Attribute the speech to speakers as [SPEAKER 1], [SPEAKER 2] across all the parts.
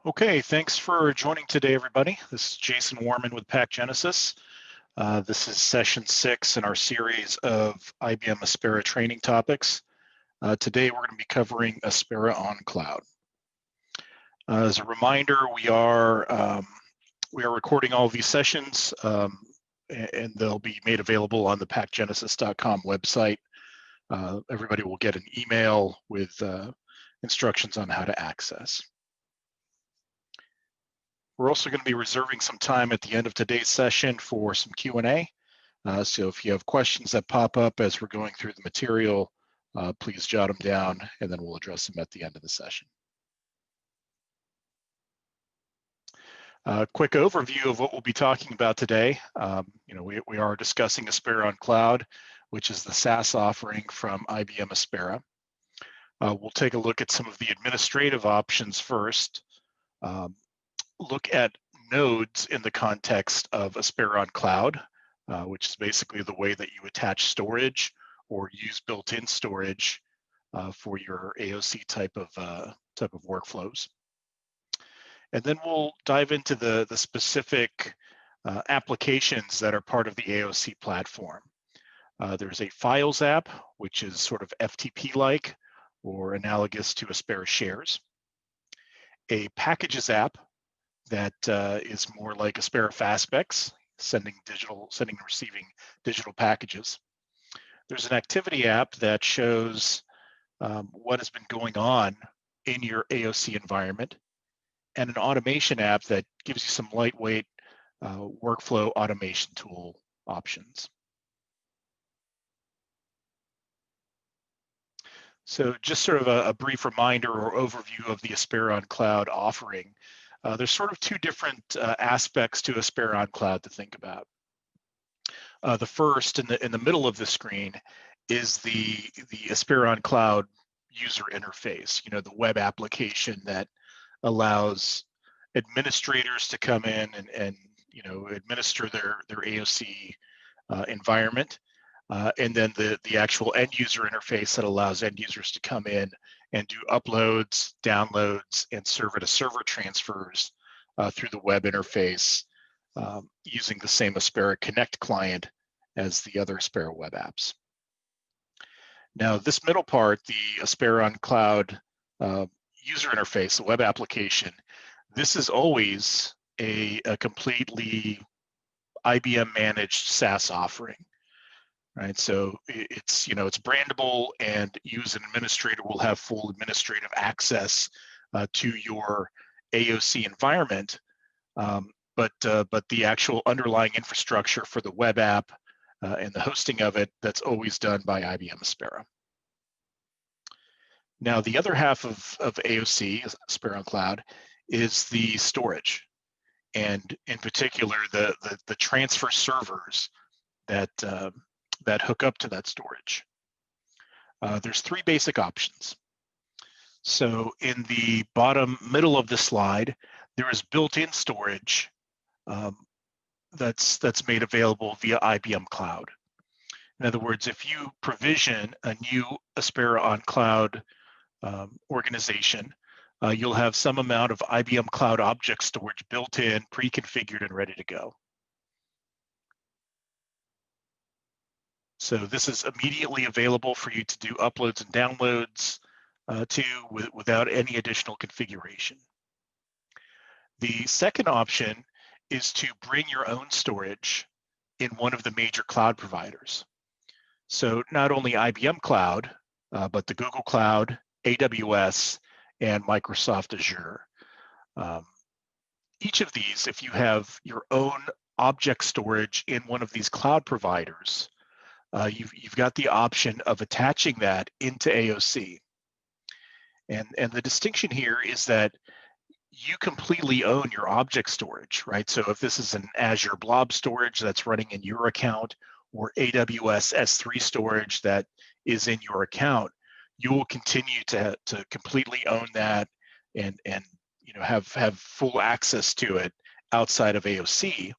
[SPEAKER 1] Okay, thanks for joining today, everybody. This is Jason Warman with PacGenesis. This is session 6 in our series of IBM Aspera training topics. Today, we're going to be covering Aspera on Cloud. As a reminder, we are recording all of these sessions, and they'll be made available on the PacGenesis.com website. Everybody will get an email with instructions on how to access. We're also going to be reserving some time at the end of today's session for some Q&A. So if you have questions that pop up as we're going through the material, please jot them down and then we'll address them at the end of the session. Quick overview of what we'll be talking about today. We are discussing Aspera on Cloud, which is the SaaS offering from IBM Aspera. We'll take a look at some of the administrative options first. Look at nodes in the context of Aspera on Cloud, which is basically the way that you attach storage or use built-in storage for your AOC type of workflows. And then we'll dive into the specific applications that are part of the AOC platform. There's a Files app, which is sort of FTP-like or analogous to Aspera Shares. A Packages app that is more like Aspera Fastbacks, sending and receiving digital packages. There's an Activity app that shows what has been going on in your AOC environment, and an Automation app that gives you some lightweight workflow automation tool options. So just sort of a brief reminder or overview of the Aspera on Cloud offering. There's sort of two different aspects to Aspera on Cloud to think about. The first, in the middle of the screen, is the Aspera on Cloud user interface. You know, the web application that allows administrators to come in and administer their AOC environment, and then the actual end user interface that allows end users to come in and do uploads, downloads, and server-to-server transfers through the web interface using the same Aspera Connect client as the other Aspera web apps. Now, this middle part, the Aspera on Cloud user interface, the web application, this is always a completely IBM-managed SaaS offering. Right, so it's brandable, and you as an administrator will have full administrative access to your AOC environment, but the actual underlying infrastructure for the web app and the hosting of it, that's always done by IBM Aspera. Now, the other half of AOC, Aspera on Cloud, is the storage, and in particular the transfer servers that hook up to that storage. There's three basic options. So in the bottom middle of the slide, there is built-in storage that's made available via IBM Cloud. In other words, if you provision a new Aspera on Cloud organization, you'll have some amount of IBM Cloud object storage built in, pre-configured, and ready to go. So this is immediately available for you to do uploads and downloads without any additional configuration. The second option is to bring your own storage in one of the major cloud providers. So not only IBM Cloud, but the Google Cloud, AWS, and Microsoft Azure. Each of these, if you have your own object storage in one of these cloud providers, you've got the option of attaching that into AOC. And the distinction here is that you completely own your object storage, right? So if this is an Azure Blob storage that's running in your account, or AWS S3 storage that is in your account, you will continue to completely own that and have full access to it outside of AOC.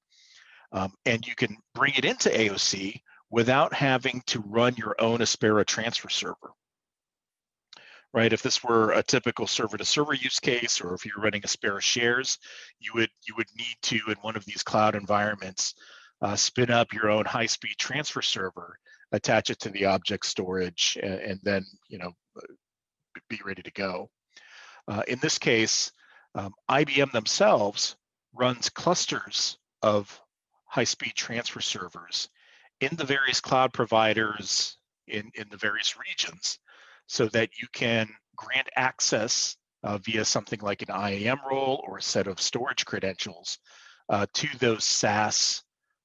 [SPEAKER 1] And you can bring it into AOC without having to run your own Aspera transfer server. right? If this were a typical server-to-server use case, or if you're running Aspera shares, you would need to, in one of these cloud environments, spin up your own high-speed transfer server, attach it to the object storage, and then be ready to go. In this case, IBM themselves runs clusters of high-speed transfer servers in the various cloud providers in the various regions, so that you can grant access via something like an IAM role or a set of storage credentials to those SaaS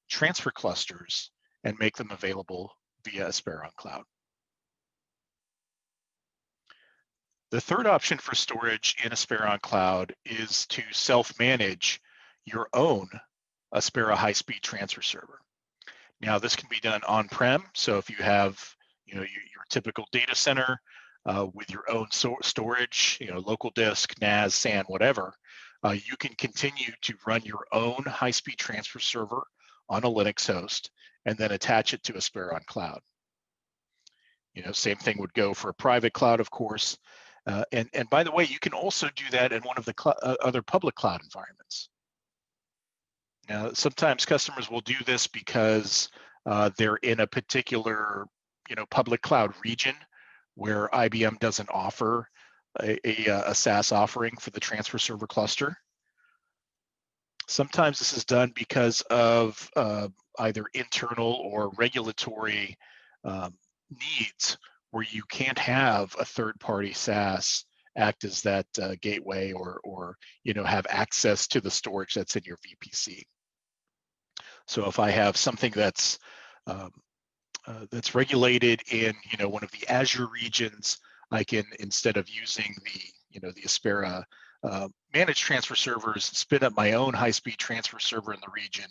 [SPEAKER 1] transfer clusters and make them available via Aspera on Cloud. The third option for storage in Aspera on Cloud is to self-manage your own Aspera high-speed transfer server. Now, this can be done on-prem. So if you have, your typical data center with your own storage, local disk, NAS, SAN, whatever, you can continue to run your own high-speed transfer server on a Linux host and then attach it to Aspera on Cloud. Same thing would go for a private cloud, of course. And by the way, you can also do that in one of the other public cloud environments. Now, sometimes customers will do this because they're in a particular, public cloud region where IBM doesn't offer a SaaS offering for the transfer server cluster. Sometimes this is done because of either internal or regulatory needs, where you can't have a third-party SaaS act as that gateway or have access to the storage that's in your VPC. So if I have something that's regulated in one of the Azure regions, I can, instead of using the Aspera managed transfer servers, spin up my own high-speed transfer server in the region,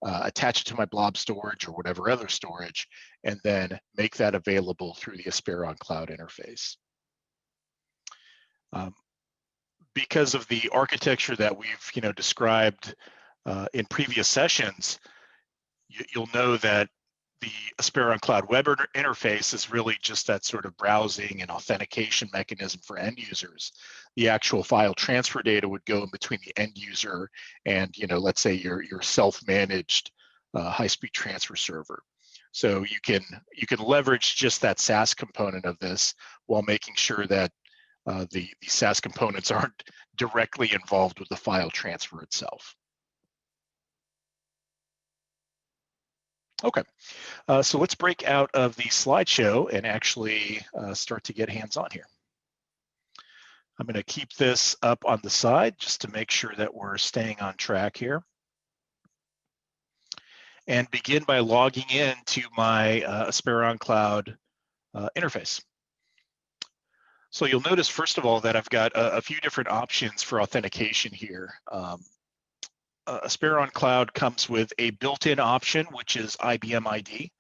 [SPEAKER 1] attach it to my blob storage or whatever other storage, and then make that available through the Aspera on Cloud interface. Because of the architecture that we've described in previous sessions, you'll know that the Aspera on Cloud web interface is really just that sort of browsing and authentication mechanism for end users. The actual file transfer data would go in between the end user and, let's say your self-managed high-speed transfer server. So you can leverage just that SaaS component of this while making sure that the SaaS components aren't directly involved with the file transfer itself. Okay, so let's break out of the slideshow and actually start to get hands-on here. I'm going to keep this up on the side just to make sure that we're staying on track here. And begin by logging in to my Aspera on Cloud interface. So you'll notice, first of all, that I've got a few different options for authentication here. Aspera on Cloud comes with a built-in option, which is IBM ID.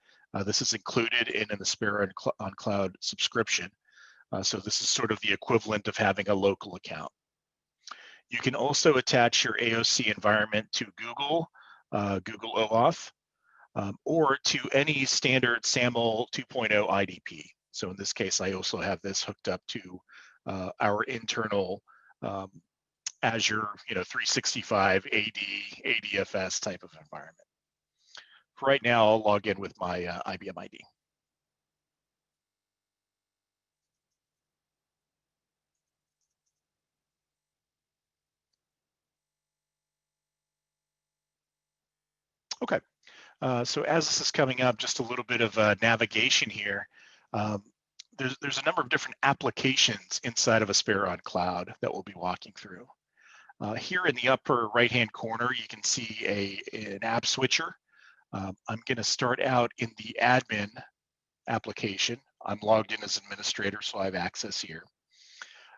[SPEAKER 1] This is included in an Aspera on Cloud subscription. So this is sort of the equivalent of having a local account. You can also attach your AOC environment to Google OAuth, or to any standard SAML 2.0 IDP. So in this case, I also have this hooked up to our internal Azure 365 ADFS type of environment. For right now, I'll log in with my IBM ID. Okay, so as this is coming up, just a little bit of navigation here. There's a number of different applications inside of Aspera on Cloud that we'll be walking through. Here in the upper right-hand corner, you can see an app switcher. I'm going to start out in the admin application. I'm logged in as administrator, so I have access here.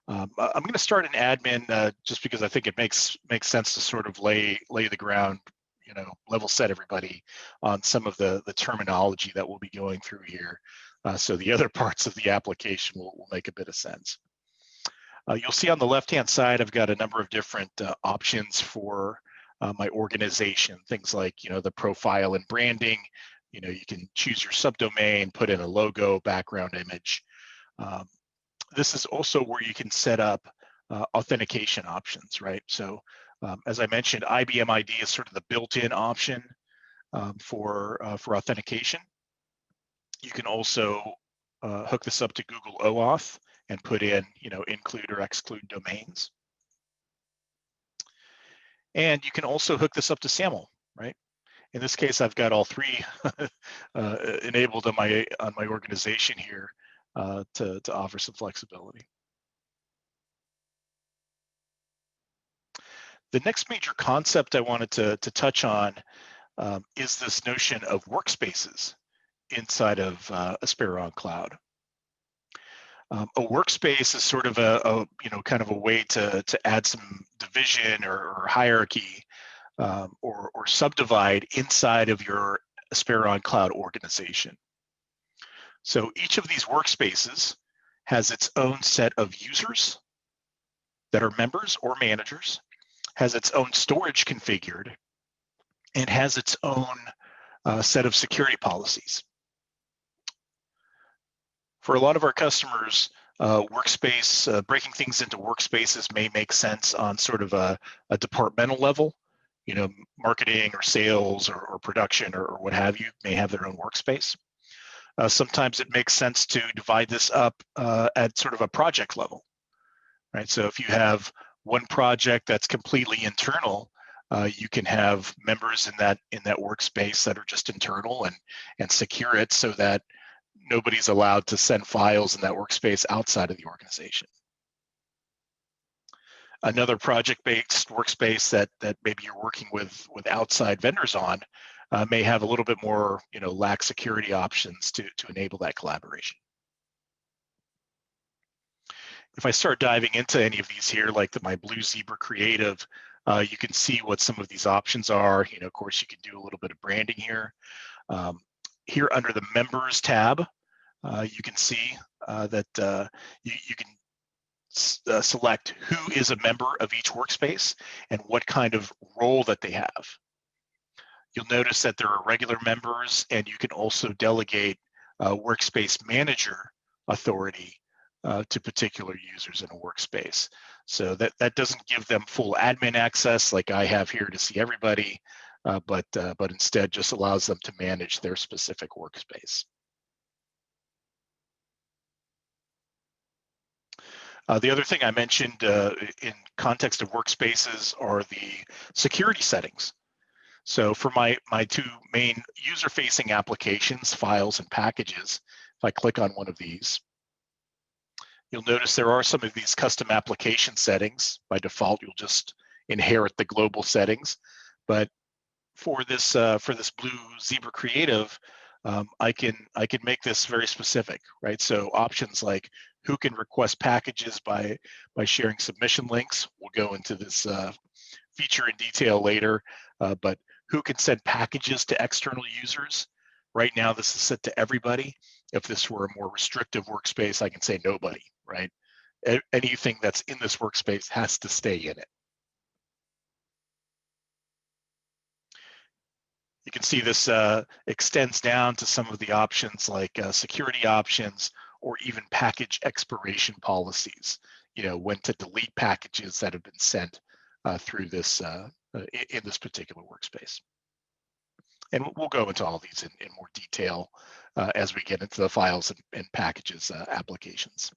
[SPEAKER 1] I'm going to start an admin just because I think it makes sense to sort of lay the ground, level set everybody on some of the terminology that we'll be going through here. So the other parts of the application will make a bit of sense. You'll see on the left-hand side, I've got a number of different options for my organization. Things like, the profile and branding. You can choose your subdomain, put in a logo, background image. this is also where you can set up authentication options, right? So as I mentioned, IBM ID is sort of the built-in option for authentication. You can also hook this up to Google OAuth and put in, include or exclude domains. And you can also hook this up to SAML, right? In this case, I've got all three enabled on my organization here to offer some flexibility. The next major concept I wanted to touch on is this notion of workspaces inside of Aspera on Cloud. A workspace is sort of kind of a way to add some division or hierarchy or subdivide inside of your Aspera on Cloud organization. So each of these workspaces has its own set of users that are members or managers, has its own storage configured, and has its own set of security policies. For a lot of our customers, breaking things into workspaces may make sense on sort of a departmental level. Marketing or sales or production or what have you may have their own workspace. Sometimes it makes sense to divide this up at sort of a project level, right? So if you have one project that's completely internal, you can have members in that workspace that are just internal and secure it so that nobody's allowed to send files in that workspace outside of the organization. Another project-based workspace that maybe you're working with outside vendors on may have a little bit more, lax security options to enable that collaboration. If I start diving into any of these here, like my Blue Zebra Creative, you can see what some of these options are. Of course, you can do a little bit of branding here. Here under the Members tab, you can see that you can select who is a member of each workspace and what kind of role that they have. You'll notice that there are regular members, and you can also delegate workspace manager authority to particular users in a workspace. So that doesn't give them full admin access like I have here to see everybody, but instead just allows them to manage their specific workspace. The other thing I mentioned in context of workspaces are the security settings. So for my two main user-facing applications, files and packages, if I click on one of these, you'll notice there are some of these custom application settings. By default, you'll just inherit the global settings. But for this Blue Zebra Creative, I can make this very specific, right? So options like who can request packages by sharing submission links. We'll go into this feature in detail later, but who can send packages to external users? Right now, this is set to everybody. If this were a more restrictive workspace, I can say nobody, right? Anything that's in this workspace has to stay in it. You can see this extends down to some of the options like security options or even package expiration policies, when to delete packages that have been sent through this in this particular workspace. And we'll go into all these in more detail as we get into the files and packages applications.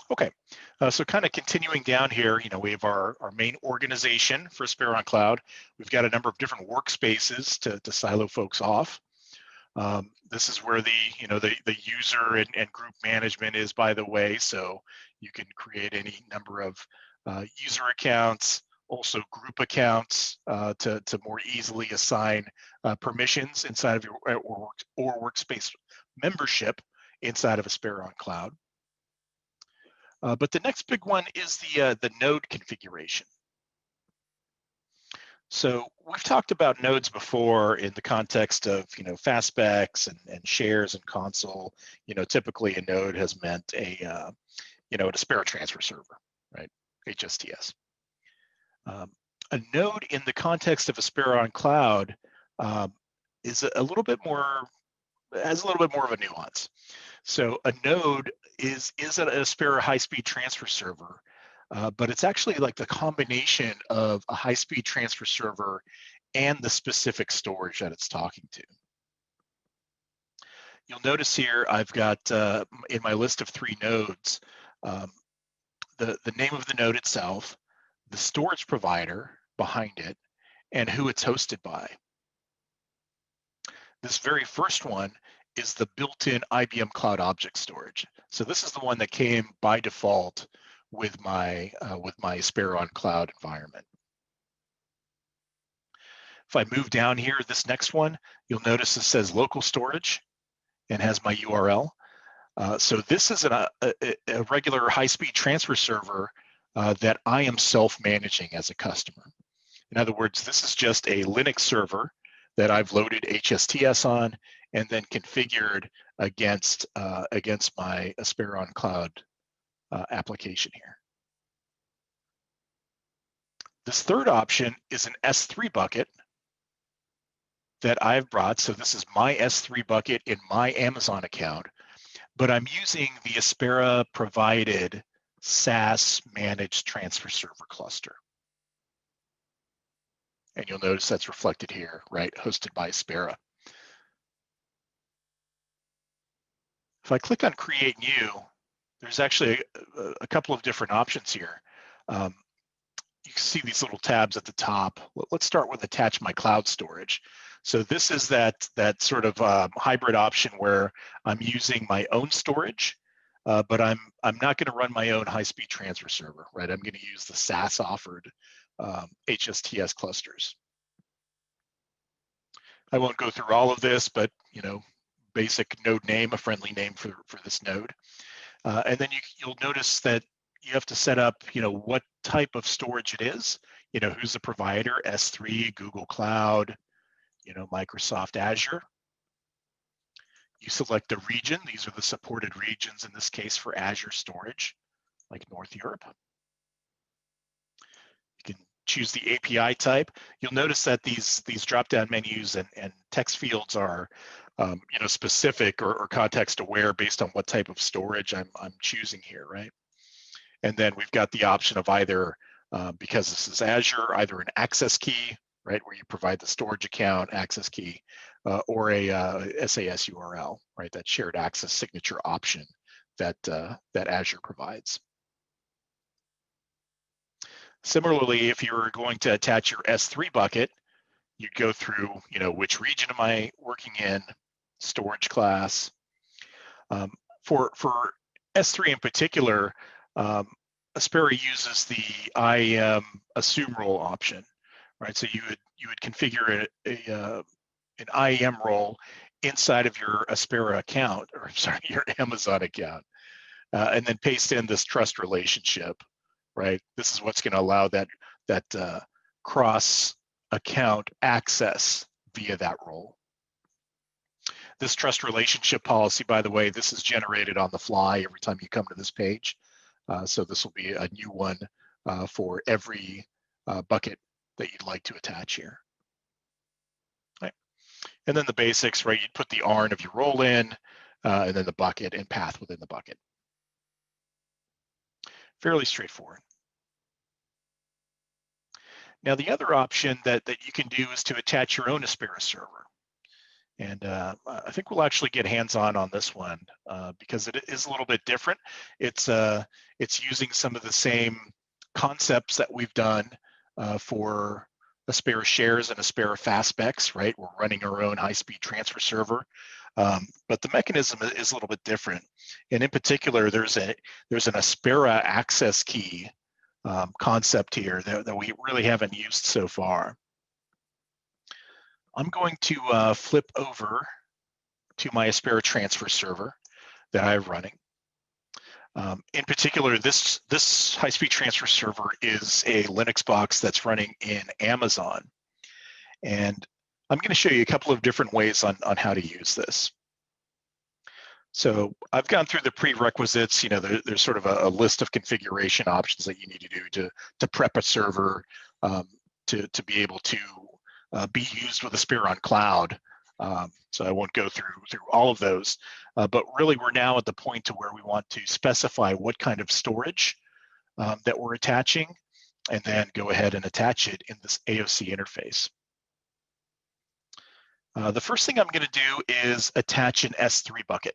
[SPEAKER 1] Okay, so kind of continuing down here, we have our main organization for Aspera on Cloud. We've got a number of different workspaces to silo folks off. This is where the user and group management is, by the way. So you can create any number of user accounts, also group accounts to more easily assign permissions inside of your or workspace membership inside of Aspera on Cloud. But the next big one is the node configuration. So we've talked about nodes before in the context of fastbacks and shares and console. Typically a node has meant an Aspera transfer server, right? HSTS. A node in the context of Aspera on Cloud is a little bit more has a little bit more of a nuance. So a node is an Aspera high-speed transfer server, but it's actually like the combination of a high-speed transfer server and the specific storage that it's talking to. You'll notice here I've got in my list of 3 nodes, the name of the node itself, the storage provider behind it, and who it's hosted by. This very first one is the built-in IBM Cloud Object Storage. So this is the one that came by default with my Aspera on Cloud environment. If I move down here, this next one, you'll notice it says local storage and has my URL. So this is a regular high-speed transfer server that I am self-managing as a customer. In other words, this is just a Linux server that I've loaded HSTS on and then configured against my Aspera on Cloud application here. This third option is an S3 bucket that I've brought. So this is my S3 bucket in my Amazon account, but I'm using the Aspera provided SaaS managed transfer server cluster. And you'll notice that's reflected here, right? Hosted by Aspera. If I click on Create New, there's actually a couple of different options here. You can see these little tabs at the top. Let's start with Attach My Cloud Storage. So this is that sort of hybrid option where I'm using my own storage, but I'm not going to run my own high-speed transfer server, right? I'm going to use the SaaS offered HSTS clusters. I won't go through all of this, but basic node name, a friendly name for this node, and then you'll notice that you have to set up, what type of storage it is. Who's the provider? S3, Google Cloud, Microsoft Azure. You select the region. These are the supported regions in this case for Azure storage, like North Europe. You can choose the API type. You'll notice that these drop-down menus and text fields are specific or context aware based on what type of storage I'm choosing here, right? And then we've got the option of either, because this is Azure, either an access key, right, where you provide the storage account, access key, or a SAS URL, right, that shared access signature option that Azure provides. Similarly, if you were going to attach your S3 bucket, you'd go through, which region am I working in, storage class. For S3 in particular, Aspera uses the IAM assume role option, right? So you would configure an IAM role inside of your Aspera account, or sorry, your Amazon account, and then paste in this trust relationship, right? This is what's going to allow that cross account access via that role. This trust relationship policy, by the way, this is generated on the fly every time you come to this page. So this will be a new one for every bucket that you'd like to attach here. Right. And then the basics, right? You'd put the ARN of your role in, and then the bucket and path within the bucket. Fairly straightforward. Now, the other option that you can do is to attach your own Aspera server. And I think we'll actually get hands-on on this one because it is a little bit different. It's using some of the same concepts that we've done for Aspera Shares and Aspera Fastspec, right? We're running our own high-speed transfer server, but the mechanism is a little bit different. And in particular, there's an Aspera access key concept here that we really haven't used so far. I'm going to flip over to my Aspera transfer server that I have running. In particular, this high-speed transfer server is a Linux box that's running in Amazon. And I'm going to show you a couple of different ways on how to use this. So I've gone through the prerequisites. There's sort of a list of configuration options that you need to do to prep a server to be able to be used with Aspera on Cloud So I won't go through all of those, but really we're now at the point to where we want to specify what kind of storage that we're attaching, and then go ahead and attach it in this AOC interface. The first thing I'm going to do is attach an S3 bucket.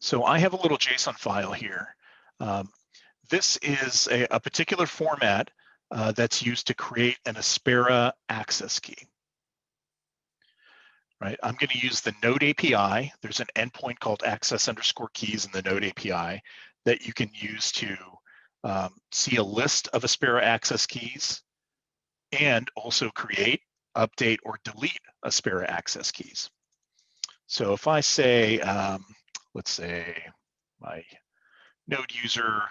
[SPEAKER 1] So I have a little JSON file here. This is a particular format that's used to create an Aspera access key. Right, I'm going to use the Node API. There's an endpoint called access_keys in the Node API that you can use to see a list of Aspera access keys and also create, update, or delete Aspera access keys. So if I say, let's say my node user,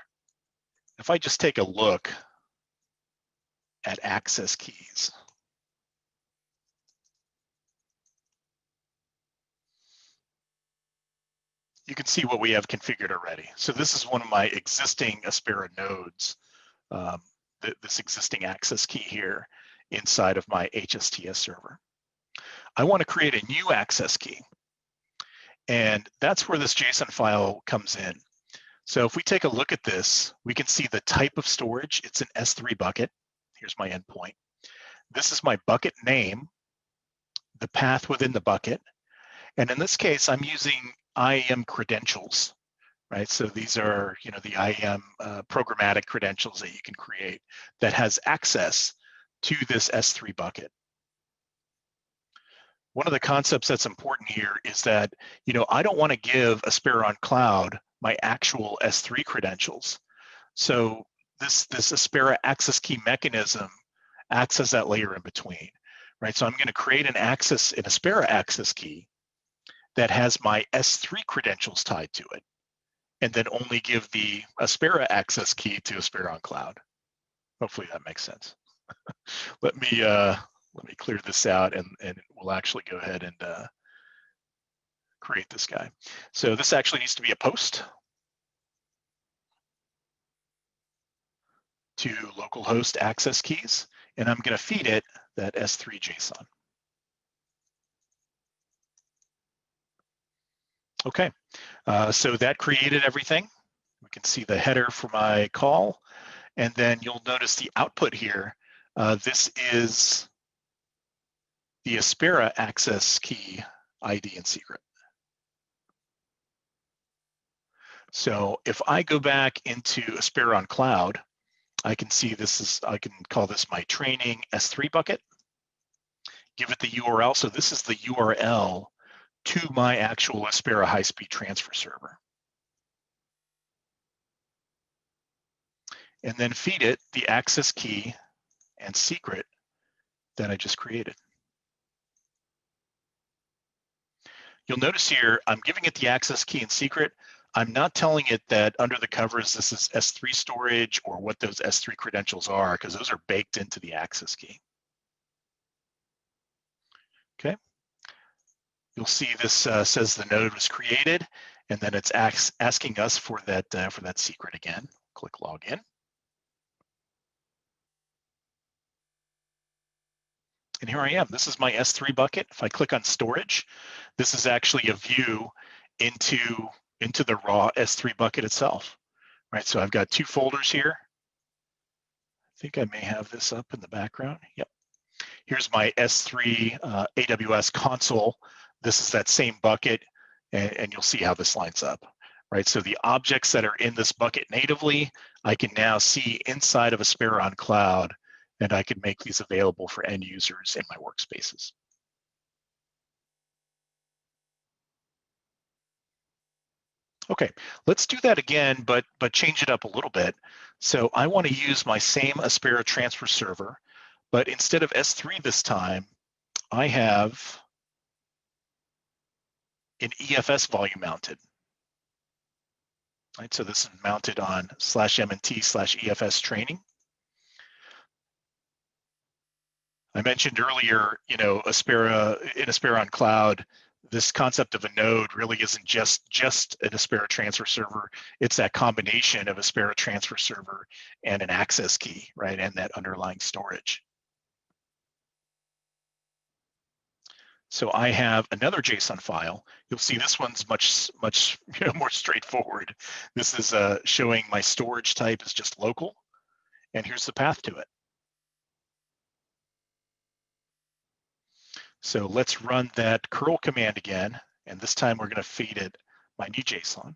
[SPEAKER 1] if I just take a look at access keys, you can see what we have configured already. So this is one of my existing Aspera nodes, this existing access key here inside of my HSTS server. I want to create a new access key, and that's where this JSON file comes in. So if we take a look at this, we can see the type of storage. It's an S3 bucket. Here's my endpoint. This is my bucket name, the path within the bucket. And in this case, I'm using IAM credentials, right? So these are, the IAM programmatic credentials that you can create that has access to this S3 bucket. One of the concepts that's important here is that, I don't want to give Aspera on Cloud my actual S3 credentials. So this Aspera access key mechanism acts as that layer in between, right? So I'm going to create an Aspera access key that has my S3 credentials tied to it, and then only give the Aspera access key to Aspera on Cloud. Hopefully that makes sense. Let me clear this out, and we'll actually go ahead and create this guy. So this actually needs to be a post to localhost access keys, and I'm going to feed it that S3 JSON. Okay, so that created everything. We can see the header for my call, and then you'll notice the output here. This is the Aspera access key ID and secret. So if I go back into Aspera on Cloud, I can see I can call this my training S3 bucket, give it the URL. So this is the URL to my actual Aspera high-speed transfer server. And then feed it the access key and secret that I just created. You'll notice here, I'm giving it the access key and secret. I'm not telling it that under the covers, this is S3 storage or what those S3 credentials are, because those are baked into the access key. Okay. You'll see this says the node was created, and then it's asking us for that secret again. Click login. And here I am. This is my S3 bucket. If I click on storage, this is actually a view into the raw S3 bucket itself, right? So I've got two folders here. I think I may have this up in the background. Yep. Here's my S3 AWS console. This is that same bucket, and you'll see how this lines up, right? So the objects that are in this bucket natively, I can now see inside of Aspera on Cloud, and I can make these available for end users in my workspaces. Okay, let's do that again, but change it up a little bit. So I want to use my same Aspera transfer server, but instead of S3 this time, I have an EFS volume mounted. Right, so this is mounted on /MNT/EFS training. I mentioned earlier, in Aspera on Cloud, this concept of a node really isn't just an Aspera transfer server. It's that combination of Aspera transfer server and an access key, right, and that underlying storage. So I have another JSON file. You'll see this one's much more straightforward. This is showing my storage type is just local, and here's the path to it. So let's run that curl command again, and this time we're going to feed it my new JSON.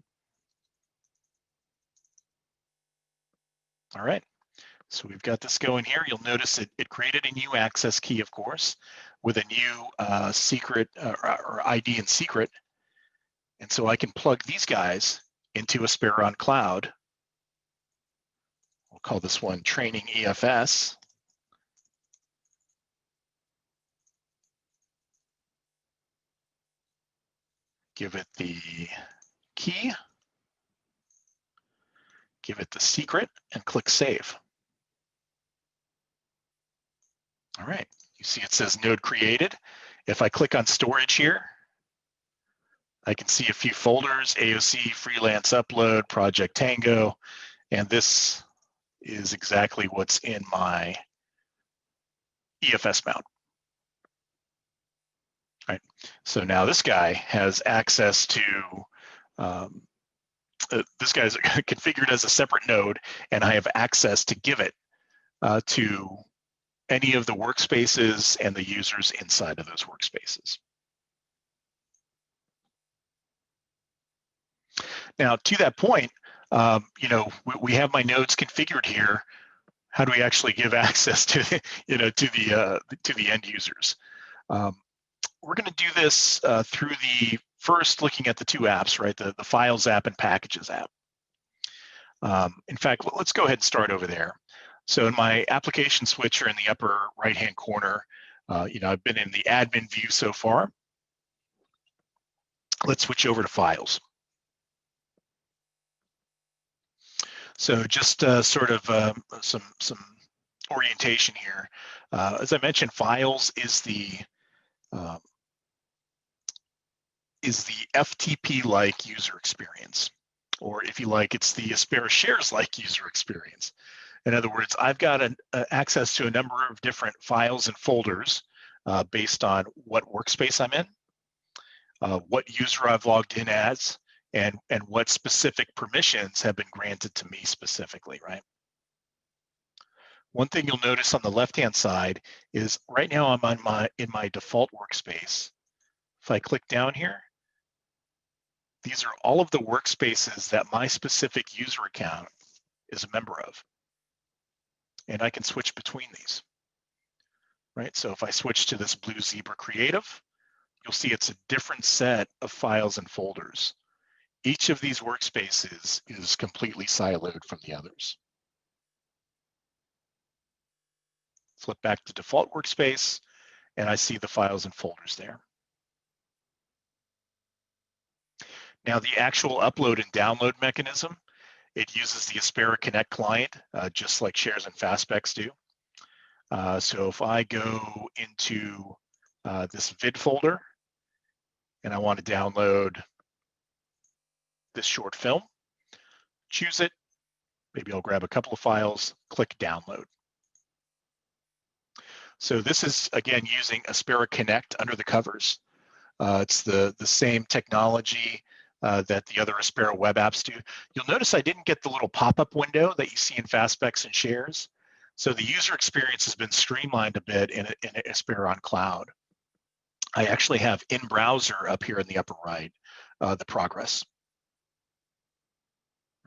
[SPEAKER 1] All right, so we've got this going here. You'll notice it created a new access key, of course, with a new secret or ID and secret. And so I can plug these guys into Aspera on Cloud. We'll call this one Training EFS. Give it the key, give it the secret, and click Save. All right, you see it says node created. If I click on storage here, I can see a few folders: AOC, Freelance Upload, Project Tango, and this is exactly what's in my EFS mount. Right. So now this guy has access to, this guy's configured as a separate node, and I have access to give it to any of the workspaces and the users inside of those workspaces. Now, to that point, we have my nodes configured here. How do we actually give access to, to the end users? We're going to do this through the first looking at the two apps, right? The Files app and Packages app. In fact, let's go ahead and start over there. So in my application switcher in the upper right-hand corner, I've been in the admin view so far. Let's switch over to Files. So just sort of some orientation here. As I mentioned, Files is the FTP-like user experience, or if you like, it's the Aspera Shares-like user experience. In other words, I've got access to a number of different files and folders based on what workspace I'm in, what user I've logged in as, and what specific permissions have been granted to me specifically, right? One thing you'll notice on the left-hand side is right now I'm in my default workspace. If I click down here, these are all of the workspaces that my specific user account is a member of. And I can switch between these, right? So if I switch to this Blue Zebra Creative, you'll see it's a different set of files and folders. Each of these workspaces is completely siloed from the others. Flip back to default workspace, and I see the files and folders there. Now, the actual upload and download mechanism, it uses the Aspera Connect client, just like Shares and Fastbacks do. So if I go into this vid folder, and I want to download this short film, choose it. Maybe I'll grab a couple of files, click download. So this is, again, using Aspera Connect under the covers. It's the same technology that the other Aspera web apps do. You'll notice I didn't get the little pop-up window that you see in Fastbacks and Shares. So the user experience has been streamlined a bit in Aspera on Cloud. I actually have in browser up here in the upper right, the progress.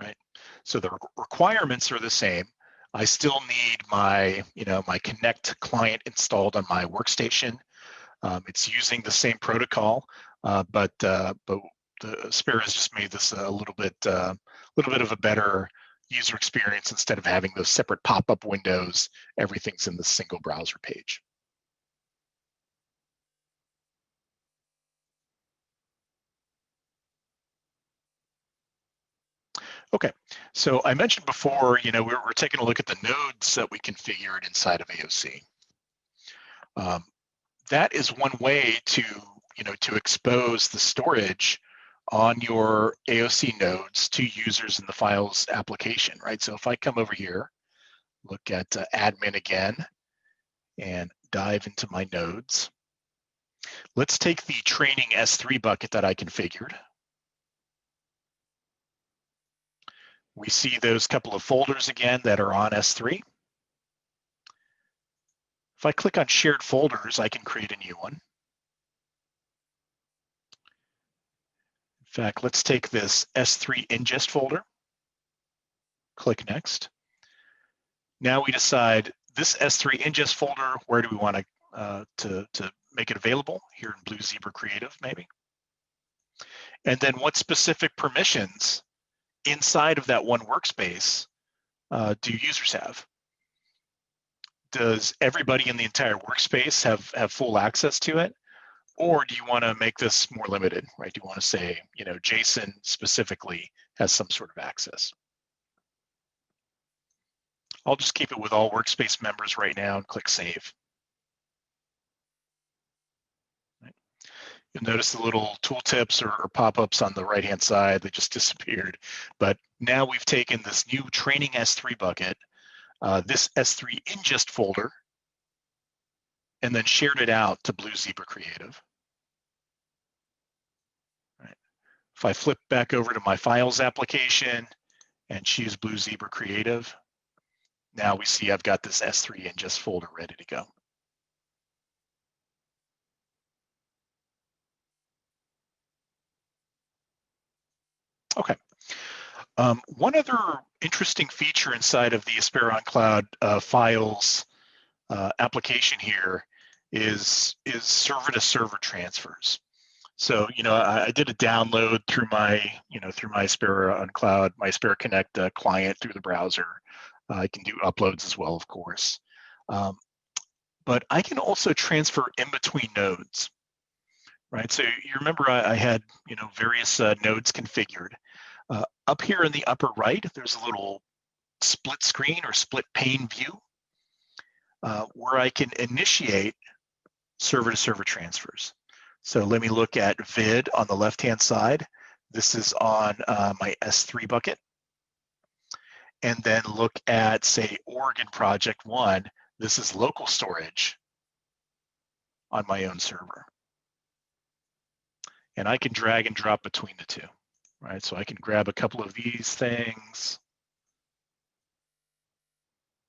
[SPEAKER 1] Right. So the requirements are the same. I still need my, my Connect client installed on my workstation. It's using the same protocol, but the Aspera has just made this a little bit of a better user experience. Instead of having those separate pop-up windows, everything's in the single browser page. Okay, so I mentioned before, we're taking a look at the nodes that we configured inside of AOC. That is one way to, to expose the storage on your AOC nodes to users in the files application, right? So if I come over here, look at admin again, and dive into my nodes. Let's take the training S3 bucket that I configured. We see those couple of folders again that are on S3. If I click on shared folders, I can create a new one. In fact, let's take this S3 ingest folder. Click next. Now we decide this S3 ingest folder, where do we want to make it available? Here in Blue Zebra Creative, maybe. And then what specific permissions inside of that one workspace do users have? Does everybody in the entire workspace have full access to it? Or do you want to make this more limited, right? Do you want to say, Jason specifically has some sort of access? I'll just keep it with all workspace members right now and click Save. Right. You'll notice the little tooltips or pop-ups on the right-hand side, they just disappeared. But now we've taken this new training S3 bucket, this S3 ingest folder, and then shared it out to Blue Zebra Creative. Right. If I flip back over to my files application and choose Blue Zebra Creative, now we see I've got this S3 ingest folder ready to go. Okay. One other interesting feature inside of the Aspera on Cloud files application here is server-to-server transfers. So, I did a download through my Aspera on Cloud, my Aspera Connect client through the browser. I can do uploads as well, of course. But I can also transfer in between nodes, right? So you remember I had, various nodes configured. Up here in the upper right, there's a little split screen or split pane view where I can initiate server-to-server transfers. So let me look at vid on the left-hand side. This is on my S3 bucket. And then look at, say, Oregon Project 1. This is local storage on my own server. And I can drag and drop between the two, right? So I can grab a couple of these things,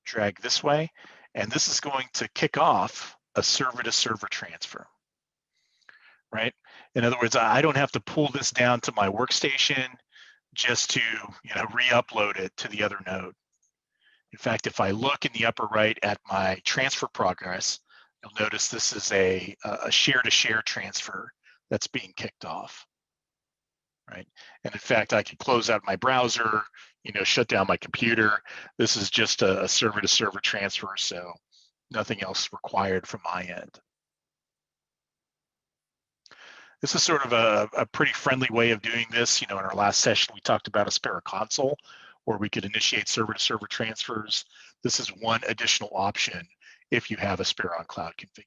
[SPEAKER 1] drag this way, and this is going to kick off a server-to-server transfer, right? In other words, I don't have to pull this down to my workstation just to re-upload it to the other node. In fact, if I look in the upper right at my transfer progress, you'll notice this is a share-to-share transfer that's being kicked off, right? And in fact, I can close out my browser, shut down my computer. This is just a server-to-server transfer, so nothing else required from my end. This is sort of a pretty friendly way of doing this. In our last session, we talked about Aspera Console, where we could initiate server-to-server transfers. This is one additional option if you have Aspera on Cloud configured.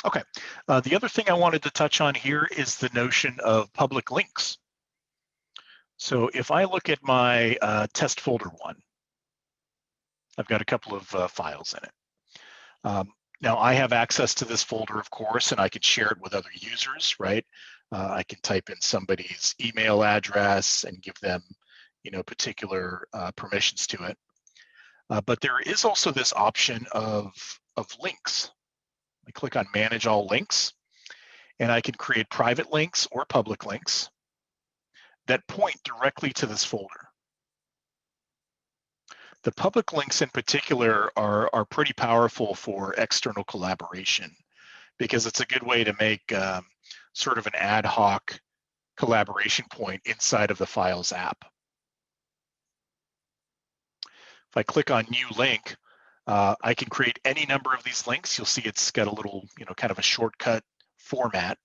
[SPEAKER 1] Okay, the other thing I wanted to touch on here is the notion of public links. So if I look at my test folder 1, I've got a couple of files in it. Now I have access to this folder, of course, and I could share it with other users, right? I can type in somebody's email address and give them, particular permissions to it. But there is also this option of links. I click on Manage All Links, and I can create private links or public links that point directly to this folder. The public links in particular are pretty powerful for external collaboration because it's a good way to make sort of an ad hoc collaboration point inside of the Files app. If I click on New Link, I can create any number of these links. You'll see it's got a little, kind of a shortcut format.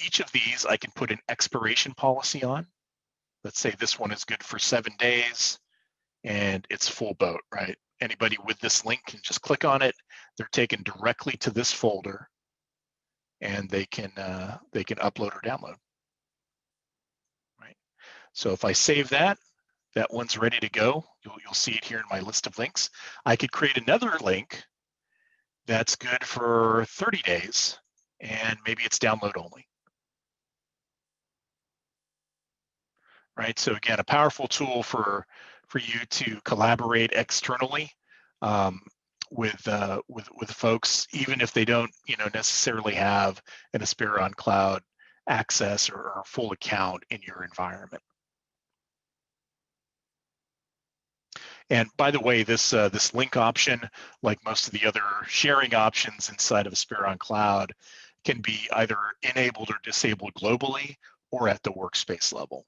[SPEAKER 1] Each of these I can put an expiration policy on. Let's say this one is good for 7 days. and it's full boat, right? Anybody with this link can just click on it. They're taken directly to this folder, and they can upload or download, right? So if I save that, that one's ready to go. You'll see it here in my list of links. I could create another link that's good for 30 days, and maybe it's download only, right? So again, a powerful tool for you to collaborate externally um, with folks, even if they don't necessarily have an Aspera on Cloud access or full account in your environment. And by the way, this link option, like most of the other sharing options inside of Aspera on Cloud, can be either enabled or disabled globally or at the workspace level.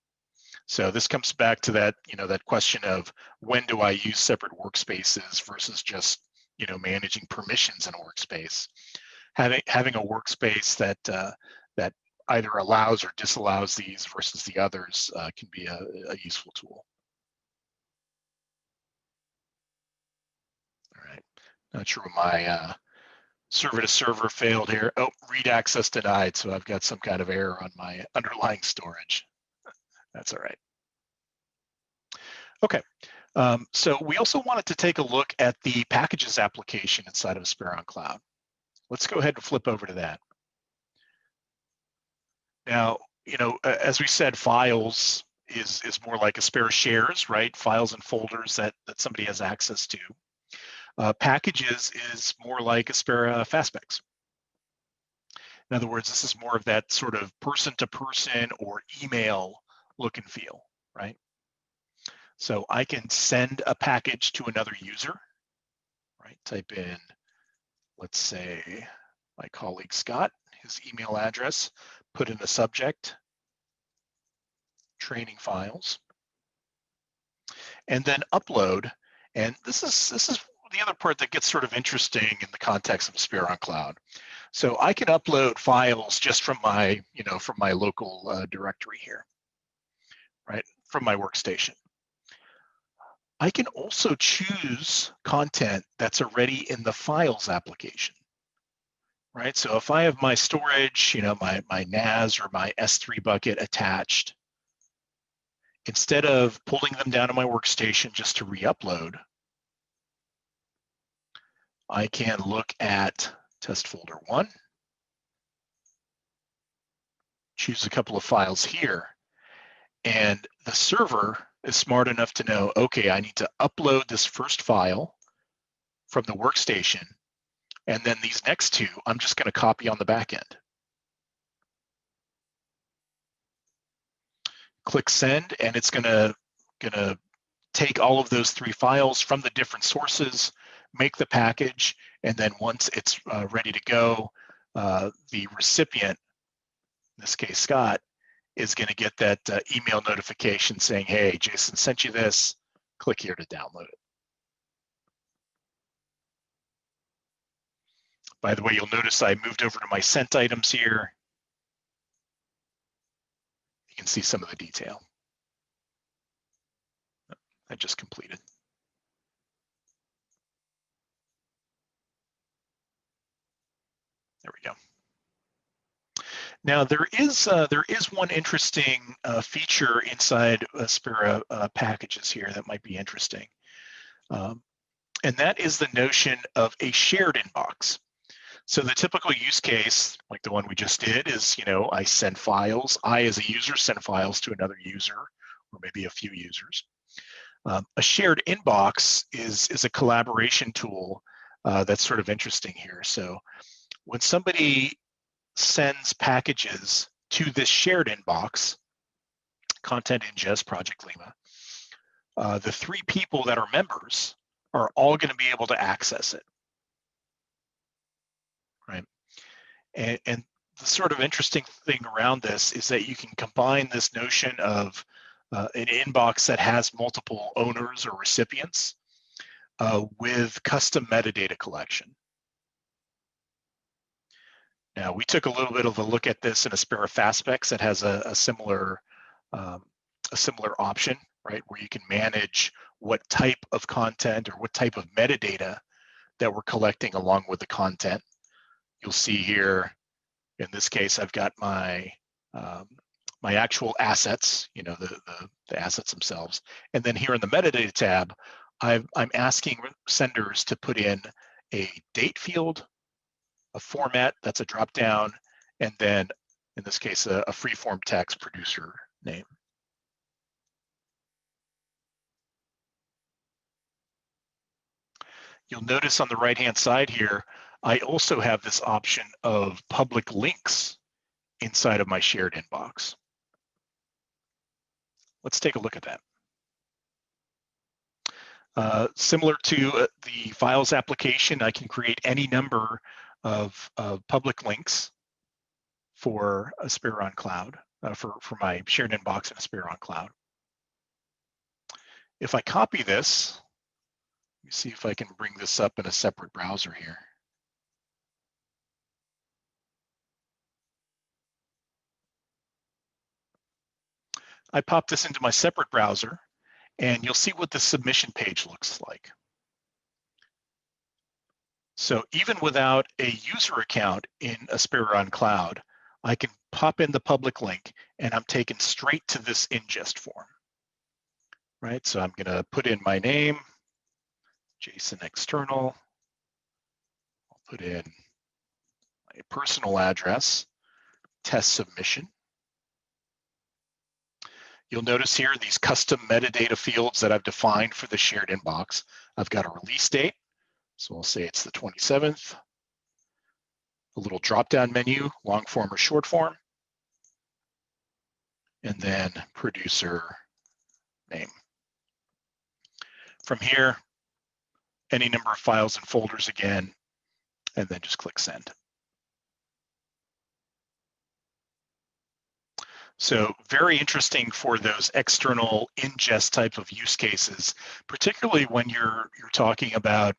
[SPEAKER 1] So this comes back to that, that question of when do I use separate workspaces versus just, managing permissions in a workspace. Having a workspace that either allows or disallows these versus the others can be a useful tool. All right, not sure my server to server failed here. Oh, read access denied. So I've got some kind of error on my underlying storage. That's all right. Okay, so we also wanted to take a look at the packages application inside of Aspera on Cloud. Let's go ahead and flip over to that. Now, as we said, files is more like Aspera shares, right? Files and folders that somebody has access to. Packages is more like Aspera fastpacks. In other words, this is more of that sort of person-to-person or email look and feel, right? So I can send a package to another user, right? Type in, let's say, my colleague Scott, his email address, put in a subject, training files, and then upload. And this is the other part that gets sort of interesting in the context of Aspera on Cloud. So I can upload files just from my, from my local directory here, right? From my workstation. I can also choose content that's already in the files application, right? So if I have my storage, my NAS or my S3 bucket attached, instead of pulling them down to my workstation just to re-upload, I can look at test folder 1, choose a couple of files here, and the server is smart enough to know, okay, I need to upload this first file from the workstation, and then these next two, I'm just going to copy on the back end. Click send, and it's gonna take all of those 3 files from the different sources, make the package, and then once it's ready to go, the recipient, in this case Scott, is going to get that email notification saying, hey, Jason sent you this, click here to download it. By the way, you'll notice I moved over to my sent items here. You can see some of the detail. I just completed. There we go. Now there is one interesting feature inside Aspera packages here that might be interesting, and that is the notion of a shared inbox. So the typical use case, like the one we just did, is I send files. I as a user send files to another user, or maybe a few users. A shared inbox is a collaboration tool that's sort of interesting here. So when somebody sends packages to this shared inbox, Content Ingest, Project Lima, the 3 people that are members are all going to be able to access it, right? And the sort of interesting thing around this is that you can combine this notion of an inbox that has multiple owners or recipients with custom metadata collection. Now, we took a little bit of a look at this in Aspera fastpacks that has a similar option, right, where you can manage what type of content or what type of metadata that we're collecting along with the content. You'll see here, in this case, I've got my my actual assets, you know, the assets themselves. And then here in the metadata tab, I'm asking senders to put in a date field, a format, that's a drop down, and then in this case, a free-form text producer name. You'll notice on the right-hand side here, I also have this option of public links inside of my shared inbox. Let's take a look at that. Similar to the files application, I can create any number of public links for Aspera on Cloud, for my shared inbox in Aspera on Cloud. If I copy this, let me see if I can bring this up in a separate browser here. I pop this into my separate browser, and you'll see what the submission page looks like. So even without a user account in Aspera on Cloud, I can pop in the public link, and I'm taken straight to this ingest form, right? So I'm going to put in my name, JSON external. I'll put in my personal address, test submission. You'll notice here these custom metadata fields that I've defined for the shared inbox. I've got a release date, so I'll say it's the 27th. A little drop-down menu, long form or short form, and then producer name. From here, any number of files and folders again, and then just click send. So very interesting for those external ingest type of use cases, particularly when you're talking about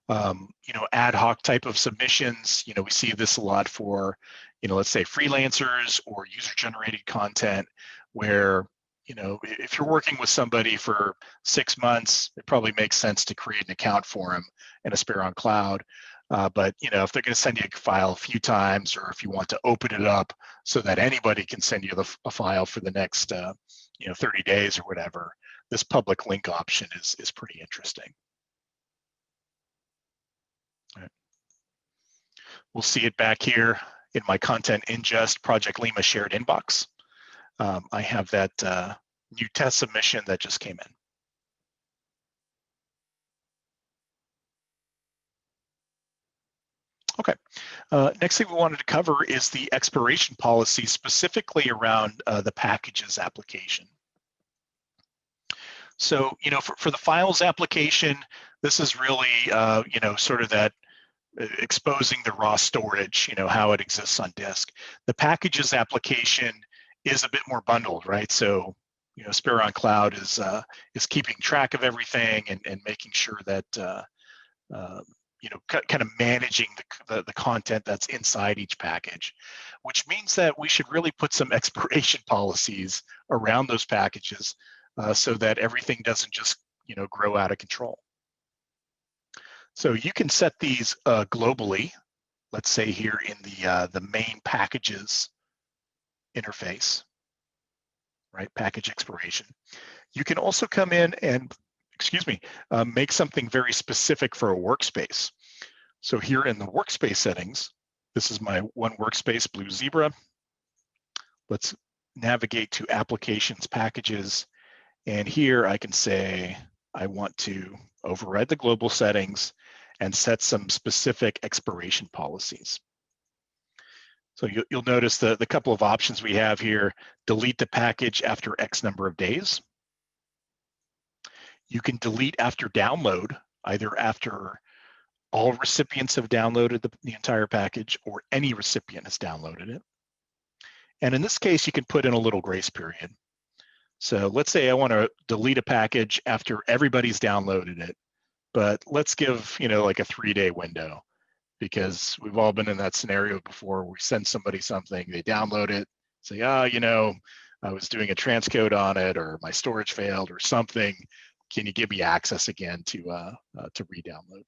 [SPEAKER 1] you know, ad hoc type of submissions. You know, we see this a lot for, you know, let's say freelancers or user-generated content, where, you know, if you're working with somebody for 6 months, it probably makes sense to create an account for them in Aspera on Cloud. But you know, if they're going to send you a file a few times, or if you want to open it up so that anybody can send you a file for the next you know, 30 days or whatever, this public link option is pretty interesting. Right. We'll see it back here in my content ingest Project Lima shared inbox. I have that new test submission that just came in. Okay, next thing we wanted to cover is the expiration policy, specifically around the packages application. So, you know, for the files application, this is really, you know, sort of that exposing the raw storage, you know, how it exists on disk. The packages application is a bit more bundled, right? So, you know, Aspera on Cloud is keeping track of everything and making sure that you know, kind of managing the content that's inside each package, which means that we should really put some expiration policies around those packages so that everything doesn't just, you know, grow out of control. So you can set these globally, let's say here in the main packages interface, right? Package expiration. You can also come in and, excuse me, make something very specific for a workspace. So here in the workspace settings, this is my one workspace, Blue Zebra. Let's navigate to Applications, Packages, and here I can say I want to override the global settings and set some specific expiration policies. So you'll notice the couple of options we have here: delete the package after X number of days. You can delete after download, either after all recipients have downloaded the entire package or any recipient has downloaded it. And in this case, you can put in a little grace period. So let's say I want to delete a package after everybody's downloaded it, but let's give, you know, like a 3-day window, because we've all been in that scenario before. We send somebody something, they download it, say, you know, I was doing a transcode on it, or my storage failed or something. can you give me access again to re-download?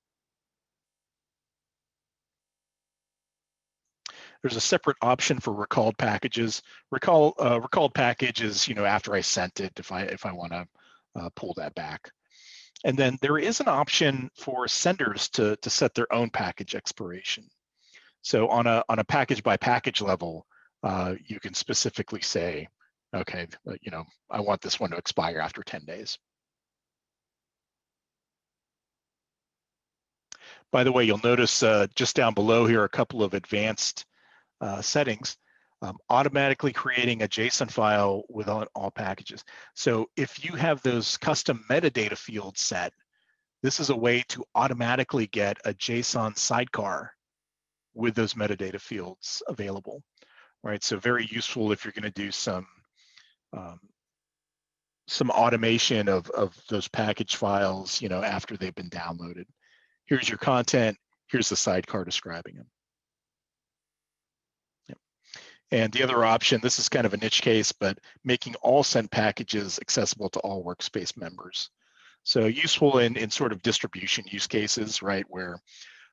[SPEAKER 1] There's a separate option for recalled packages. Recalled package is, after I sent it, if I want to pull that back. And then there is an option for senders to set their own package expiration. So on a package by package level, you can specifically say, okay, I want this one to expire after 10 days. By the way, you'll notice just down below here a couple of advanced settings, automatically creating a JSON file with all packages. So if you have those custom metadata fields set, this is a way to automatically get a JSON sidecar with those metadata fields available, right? So very useful if you're going to do some automation of those package files, after they've been downloaded. Here's your content. Here's the sidecar describing them. Yep. And the other option, this is kind of a niche case, but making all sent packages accessible to all workspace members. So useful in sort of distribution use cases, right, where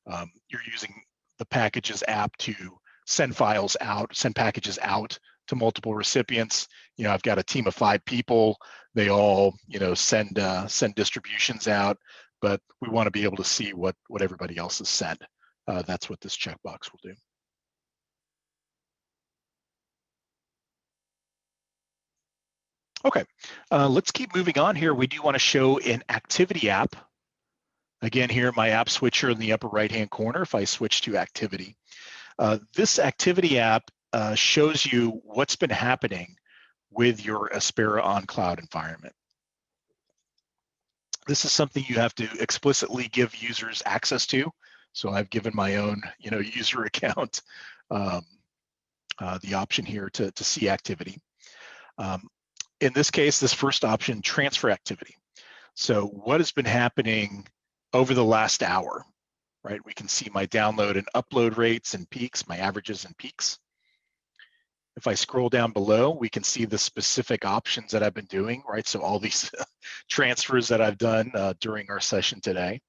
[SPEAKER 1] you're using the packages app to send packages out to multiple recipients. I've got a team of 5 people. They all, send distributions out, but we want to be able to see what everybody else has sent. That's what this checkbox will do. Okay, let's keep moving on here. We do want to show an activity app. Again, here, my app switcher in the upper right-hand corner, if I switch to activity. This activity app shows you what's been happening with your Aspera on cloud environment. This is something you have to explicitly give users access to. So I've given my own, user account the option here to see activity. In this case, this first option, transfer activity. So what has been happening over the last hour, right? We can see my download and upload rates and peaks, my averages and peaks. If I scroll down below, we can see the specific options that I've been doing, right? So all these transfers that I've done during our session today.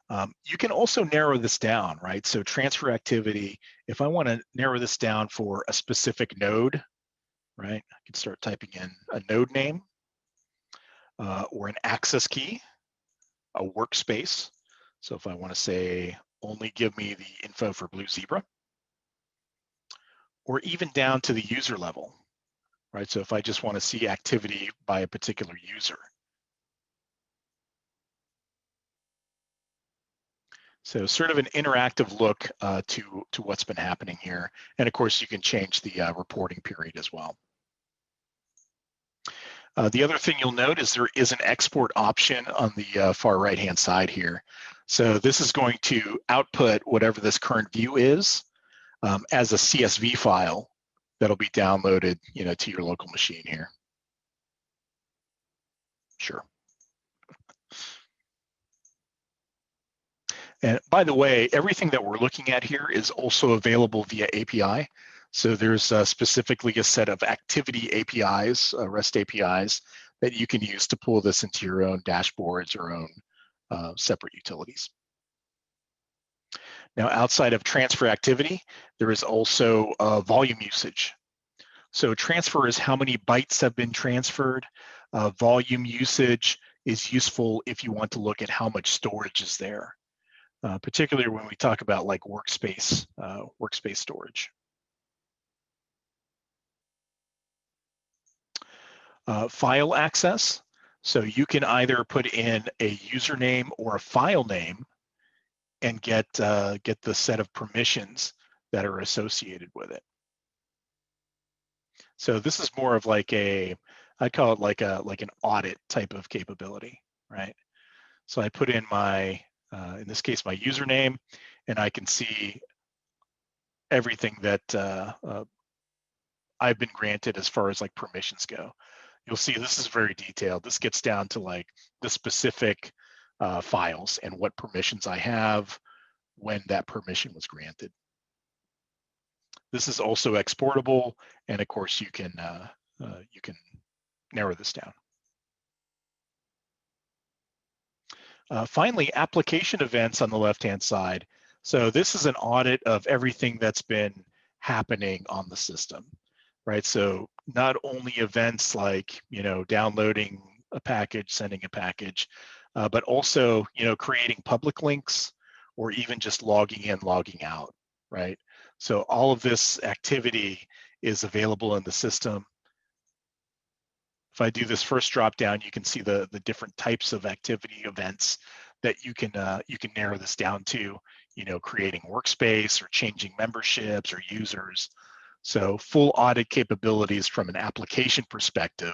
[SPEAKER 1] You can also narrow this down, right? So transfer activity, if I want to narrow this down for a specific node, right? I can start typing in a node name or an access key, a workspace. So if I want to say, only give me the info for Blue Zebra, or even down to the user level, right? So if I just want to see activity by a particular user. So sort of an interactive look to what's been happening here. And of course, you can change the reporting period as well. The other thing you'll note is there is an export option on the far right-hand side here. So this is going to output whatever this current view is as a CSV file that'll be downloaded, to your local machine here. Sure. And by the way, everything that we're looking at here is also available via API. So there's specifically a set of activity APIs, REST APIs, that you can use to pull this into your own dashboards or own separate utilities. Now, outside of transfer activity, there is also volume usage. So transfer is how many bytes have been transferred. Volume usage is useful if you want to look at how much storage is there, particularly when we talk about like workspace storage. File access. So you can either put in a username or a file name and get the set of permissions that are associated with it. So this is more of like I'd call it like an audit type of capability, right? So I put in my, in this case, my username, and I can see everything that I've been granted as far as like permissions go. You'll see this is very detailed. This gets down to like the specific files and what permissions I have when that permission was granted. This is also exportable, and of course you can narrow this down. Finally, application events on the left-hand side. So this is an audit of everything that's been happening on the system, right? So not only events like, downloading a package, sending a package, but also, creating public links or even just logging in, logging out, right? So all of this activity is available in the system. If I do this first drop down, you can see the different types of activity events that you can narrow this down to, creating workspace or changing memberships or users. So full audit capabilities from an application perspective.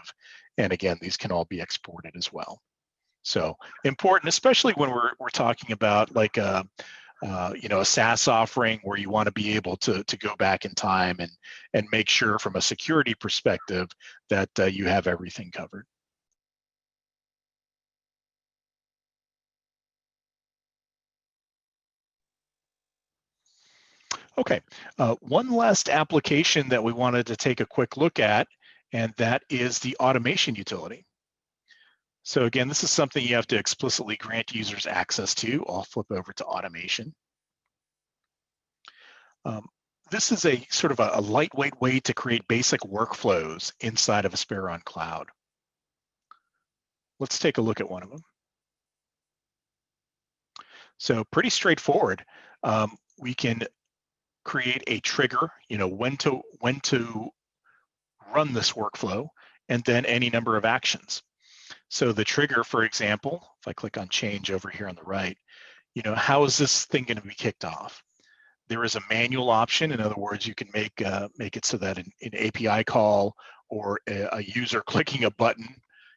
[SPEAKER 1] And again, these can all be exported as well. So important, especially when we're talking about like a SaaS offering where you want to be able to go back in time and make sure from a security perspective that you have everything covered. Okay, one last application that we wanted to take a quick look at, and that is the automation utility. So again, this is something you have to explicitly grant users access to. I'll flip over to automation. This is a sort of a lightweight way to create basic workflows inside of Aspera on Cloud. Let's take a look at one of them. So pretty straightforward. We can create a trigger, when to run this workflow, and then any number of actions. So the trigger, for example, if I click on change over here on the right, how is this thing going to be kicked off? There is a manual option. In other words, you can make it so that an API call or a user clicking a button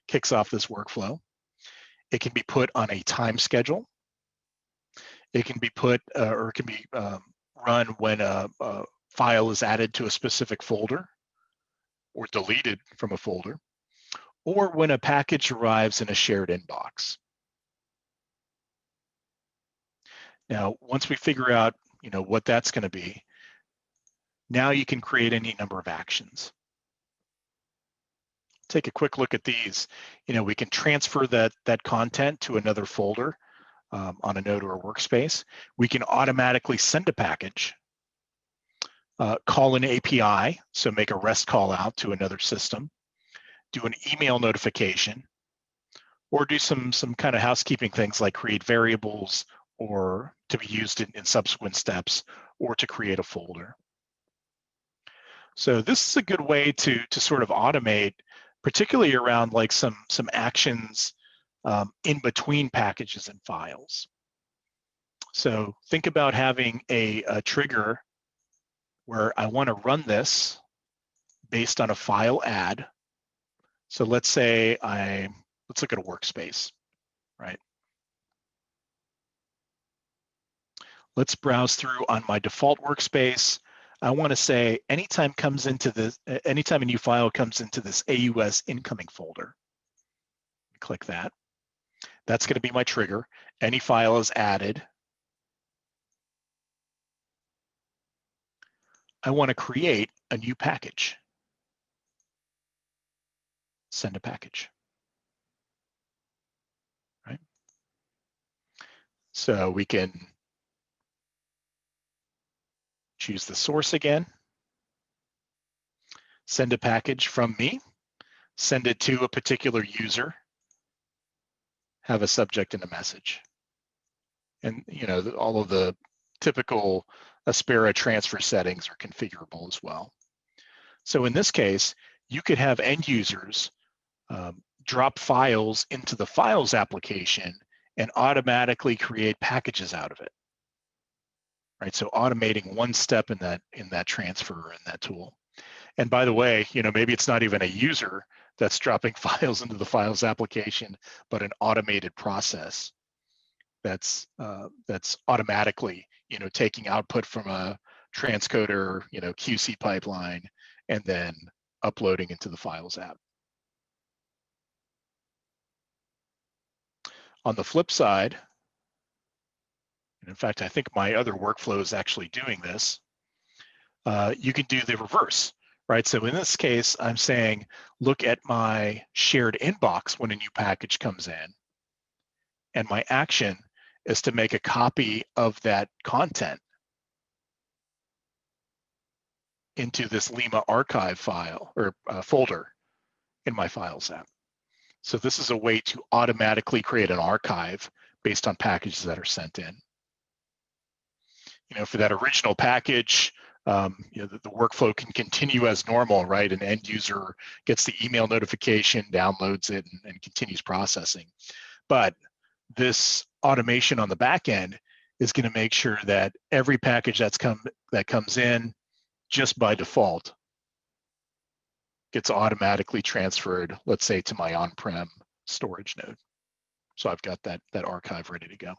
[SPEAKER 1] kicks off this workflow. It can be put on a time schedule. It can be put or it can be run when a file is added to a specific folder or deleted from a folder, or when a package arrives in a shared inbox. Now, once we figure out what that's going to be, now you can create any number of actions. Take a quick look at these. We can transfer that content to another folder on a node or a workspace. We can automatically send a package, call an API, so make a REST call out to another system, do an email notification, or do some kind of housekeeping things like create variables or to be used in subsequent steps, or to create a folder. So this is a good way to sort of automate, particularly around like some actions in between packages and files. So think about having a trigger where I want to run this based on a file add. So let's say let's look at a workspace, right? Let's browse through on my default workspace. I want to say anytime a new file comes into this AUS incoming folder, click that. That's going to be my trigger. Any file is added. I want to create a new package. Send a package. Right? So we can choose the source again, send a package from me, send it to a particular user, have a subject and a message. And all of the typical Aspera transfer settings are configurable as well. So in this case, you could have end users drop files into the files application and automatically create packages out of it. Right, so automating one step in that transfer in that tool. And by the way, maybe it's not even a user that's dropping files into the files application, but an automated process that's automatically taking output from a transcoder QC pipeline and then uploading into the files app. On the flip side, and in fact, I think my other workflow is actually doing this, you can do the reverse, right? So in this case, I'm saying, look at my shared inbox when a new package comes in, And my action is to make a copy of that content into this Lima archive file or folder in my Files app. So this is a way to automatically create an archive based on packages that are sent in. For that original package, the workflow can continue as normal, right? An end user gets the email notification, downloads it, and continues processing. But this automation on the back end is going to make sure that every package that comes in just by default gets automatically transferred, let's say, to my on-prem storage node. So I've got that archive ready to go.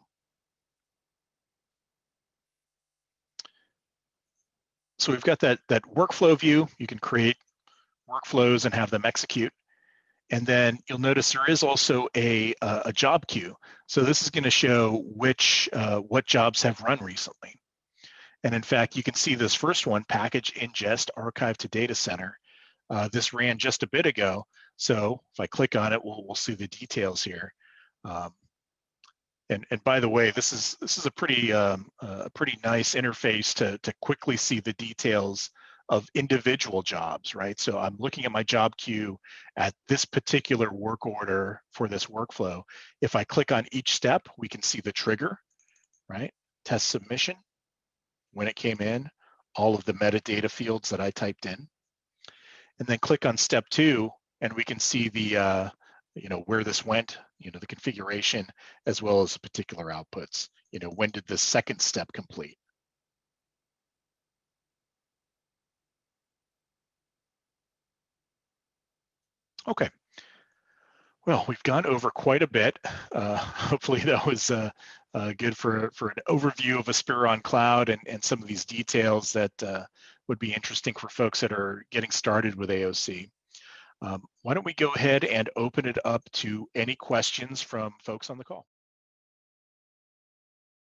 [SPEAKER 1] So we've got that workflow view. You can create workflows and have them execute. And then you'll notice there is also a job queue. So this is going to show what jobs have run recently. And in fact, you can see this first one, package ingest archive to data center. This ran just a bit ago. So if I click on it, we'll see the details here. And by the way, this is a pretty nice interface to quickly see the details of individual jobs, right? So I'm looking at my job queue at this particular work order for this workflow. If I click on each step, we can see the trigger, right? Test submission, when it came in, all of the metadata fields that I typed in. And then click on step 2, and we can see the where this went, the configuration, as well as the particular outputs. When did the second step complete? Okay. Well, we've gone over quite a bit. Hopefully that was good for an overview of Aspera on Cloud and some of these details that would be interesting for folks that are getting started with AOC. Why don't we go ahead and open it up to any questions from folks on the call?